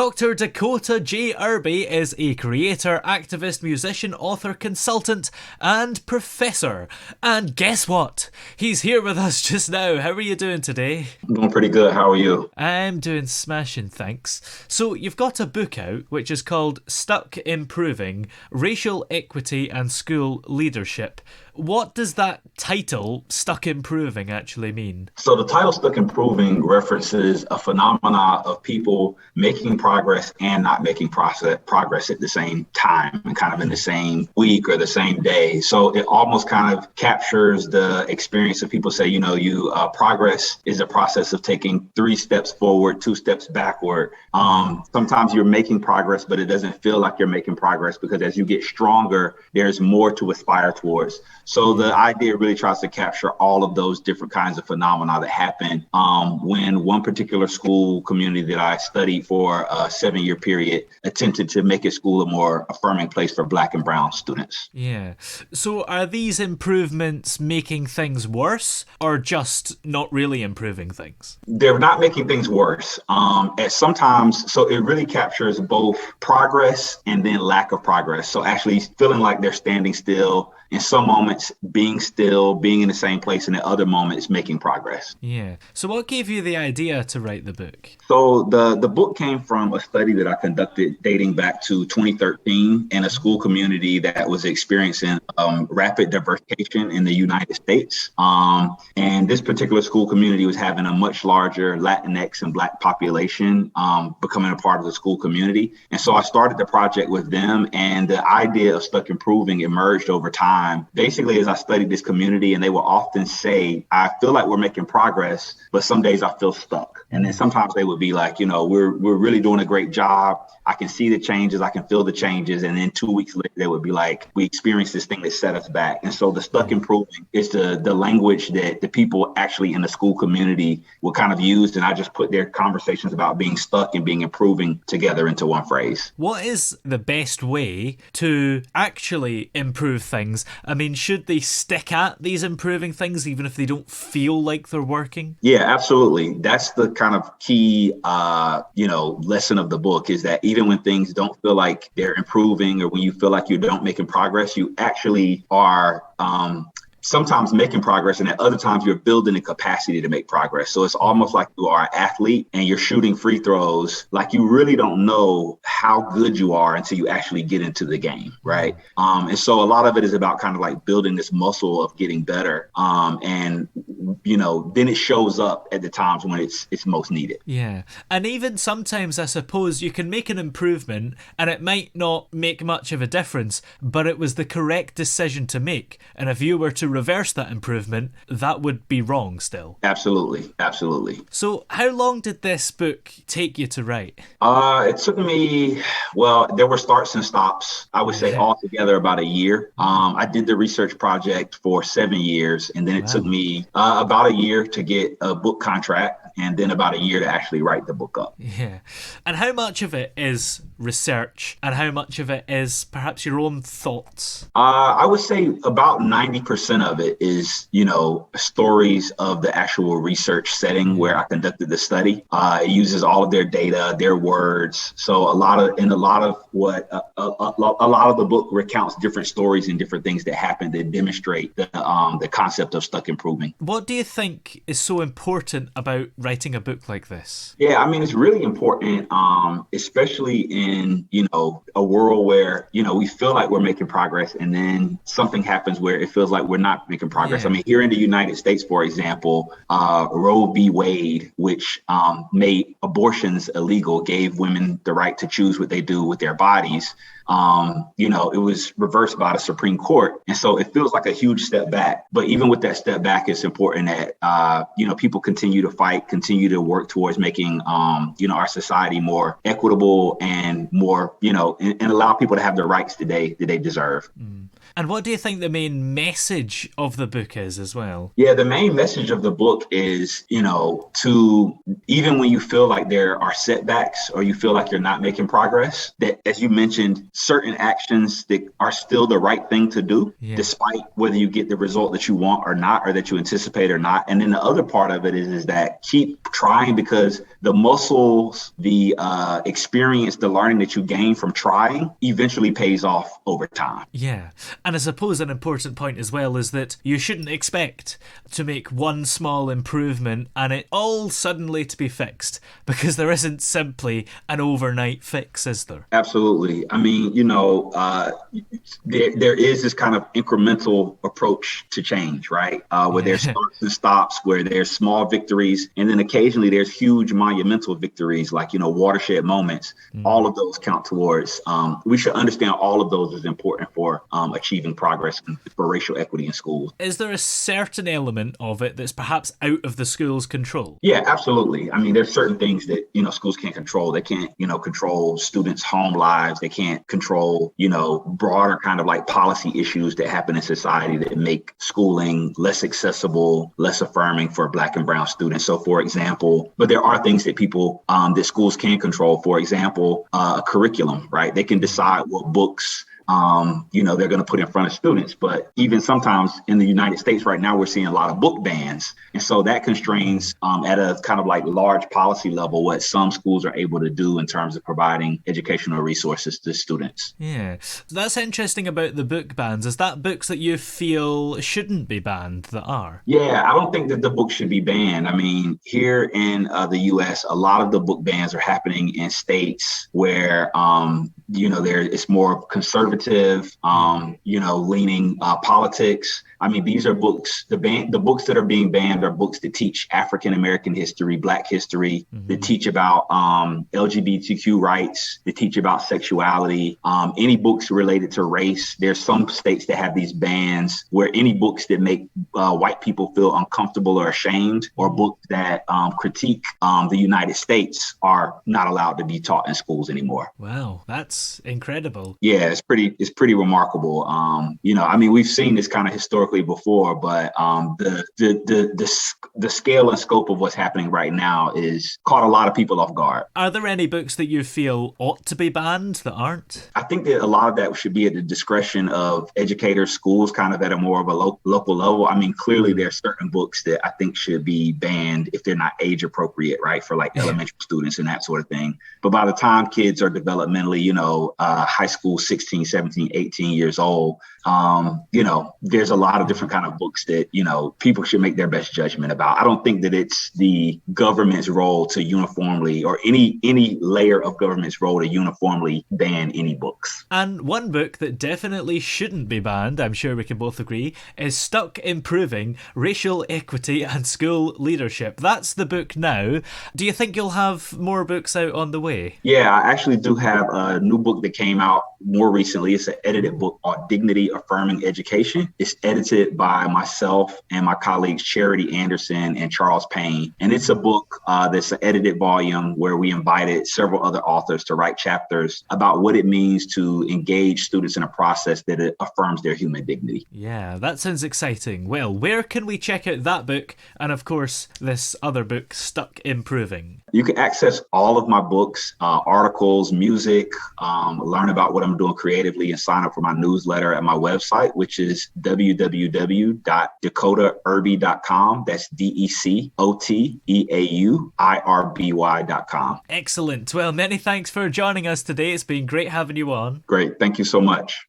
Dr. Decoteau J. Irby is a creator, activist, musician, author, consultant, and professor. And guess what? He's here with us just now. How are you doing today? I'm doing pretty good. How are you? I'm doing smashing, thanks. So you've got a book out which is called Stuck Improving, Racial Equity and School Leadership. What does that title, Stuck Improving, actually mean? So the title Stuck Improving references a phenomena of people making progress and not making progress at the same time and kind of in the same week or the same day. So it almost kind of captures the experience of people say, progress is a process of taking 3 steps forward, 2 steps backward. Sometimes you're making progress, but it doesn't feel like you're making progress because as you get stronger, there's more to aspire towards. So the idea really tries to capture all of those different kinds of phenomena that happen when one particular school community that I studied for a 7-year period attempted to make its school a more affirming place for Black and brown students. Yeah. So are these improvements making things worse or just not really improving things? They're not making things worse. So it really captures both progress and then lack of progress. So actually feeling like they're standing still, in some moments being still, being in the same place, and in other moments making progress. Yeah. So what gave you the idea to write the book? So the book came from a study that I conducted dating back to 2013 in a school community that was experiencing rapid diversification in the United States. And this particular school community was having a much larger Latinx and Black population becoming a part of the school community. And so I started the project with them, and the idea of Stuck Improving emerged over time. Basically, as I studied this community, and they will often say, I feel like we're making progress, but some days I feel stuck. And then sometimes they would be like, we're really doing a great job. I can see the changes. I can feel the changes. And then 2 weeks later, they would be like, we experienced this thing that set us back. And so the Stuck Improving is the language that the people actually in the school community will kind of use. And I just put their conversations about being stuck and being improving together into one phrase. What is the best way to actually improve things? I mean, should they stick at these improving things even if they don't feel like they're working? Yeah, absolutely. That's the kind of key, lesson of the book is that even when things don't feel like they're improving or when you feel like you don't making progress, you actually are sometimes making progress, and at other times you're building the capacity to make progress. So it's almost like you are an athlete and you're shooting free throws. Like you really don't know how good you are until you actually get into the game, right? And so a lot of it is about kind of like building this muscle of getting better. And then it shows up at the times when it's most needed. Yeah. And even sometimes, I suppose, you can make an improvement and it might not make much of a difference, but it was the correct decision to make. And if you were to reverse that improvement, that would be wrong still. Absolutely. So how long did this book take you to write? It took me, there were starts and stops. I would say altogether about a year. I did the research project for 7 years, and then it took me about a year to get a book contract, and then about a year to actually write the book up. Yeah. And how much of it is research and how much of it is perhaps your own thoughts? I would say about 90% of it is, stories of the actual research setting where I conducted the study. It uses all of their data, their words. So a lot of the book recounts different stories and different things that happen that demonstrate the concept of Stuck Improving. What do you think is so important about writing a book like this? Yeah, I mean, it's really important, especially in, a world where, we feel like we're making progress and then something happens where it feels like we're not making progress. Yeah. I mean, here in the United States, for example, Roe v. Wade, which made abortions illegal, gave women the right to choose what they do with their bodies. It was reversed by the Supreme Court. And so it feels like a huge step back. But even with that step back, it's important that, people continue to fight, continue to work towards making, our society more equitable and more, and allow people to have the rights that they deserve. And what do you think the main message of the book is as well? Yeah, the main message of the book is, to even when you feel like there are setbacks or you feel like you're not making progress, that as you mentioned, certain actions that are still the right thing to do, despite whether you get the result that you want or not, or that you anticipate or not. And then the other part of it is that keep trying, because the muscles, the experience, the learning that you gain from trying eventually pays off over time. Yeah. And I suppose an important point as well is that you shouldn't expect to make one small improvement and it all suddenly to be fixed, because there isn't simply an overnight fix, is there? Absolutely. I mean, there is this kind of incremental approach to change, right? Where there's starts and stops, where there's small victories, and then occasionally there's huge monumental victories, like, watershed moments. All of those count towards, we should understand all of those is important for achieving progress for racial equity in schools. Is there a certain element of it that's perhaps out of the school's control? Yeah, absolutely. I mean, there's certain things that, schools can't control. They can't, control students' home lives. They can't control, broader kind of like policy issues that happen in society that make schooling less accessible, less affirming for Black and brown students. So, for example, but there are things that that schools can control. For example, a curriculum, right? They can decide what books they're going to put in front of students. But even sometimes in the United States right now, we're seeing a lot of book bans. And so that constrains at a kind of like large policy level what some schools are able to do in terms of providing educational resources to students. Yeah, that's interesting about the book bans. Is that books that you feel shouldn't be banned that are? Yeah, I don't think that the book should be banned. I mean, here in the U.S., a lot of the book bans are happening in states where, it's more conservative, leaning politics. I mean, these are books, the books that are being banned are books that teach African-American history, Black history, that teach about LGBTQ rights, that teach about sexuality, any books related to race. There's some states that have these bans where any books that make white people feel uncomfortable or ashamed, or books that critique the United States, are not allowed to be taught in schools anymore. Wow, that's incredible. Yeah, it's pretty remarkable. We've seen this kind of historically before, but the scale and scope of what's happening right now is caught a lot of people off guard. Are there any books that you feel ought to be banned that aren't? I think that a lot of that should be at the discretion of educators, schools, kind of at a more of a local level. I mean, clearly there are certain books that I think should be banned if they're not age appropriate, right, for like elementary students and that sort of thing. But by the time kids are developmentally, high school, 16, 17, 18 years old, there's a lot of different kind of books that, people should make their best judgment about. I don't think that it's the government's role to uniformly, or any layer of government's role to uniformly ban any books. And one book that definitely shouldn't be banned, I'm sure we can both agree, is Stuck Improving Racial Equity and School Leadership. That's the book now. Do you think you'll have more books out on the way? Yeah, I actually do have a new book that came out more recently. It's an edited book called Dignity Affirming Education. It's edited by myself and my colleagues Charity Anderson and Charles Payne. And it's a book that's an edited volume where we invited several other authors to write chapters about what it means to engage students in a process that affirms their human dignity. Yeah, that sounds exciting. Well, where can we check out that book and, of course, this other book, Stuck Improving? You can access all of my books, articles, music, learn about what I'm doing creatively, and sign up for my newsletter at my website, which is www.decoteauirby.com. That's DECOTEAUIRBY.com. Excellent. Well, many thanks for joining us today. It's been great having you on. Great. Thank you so much.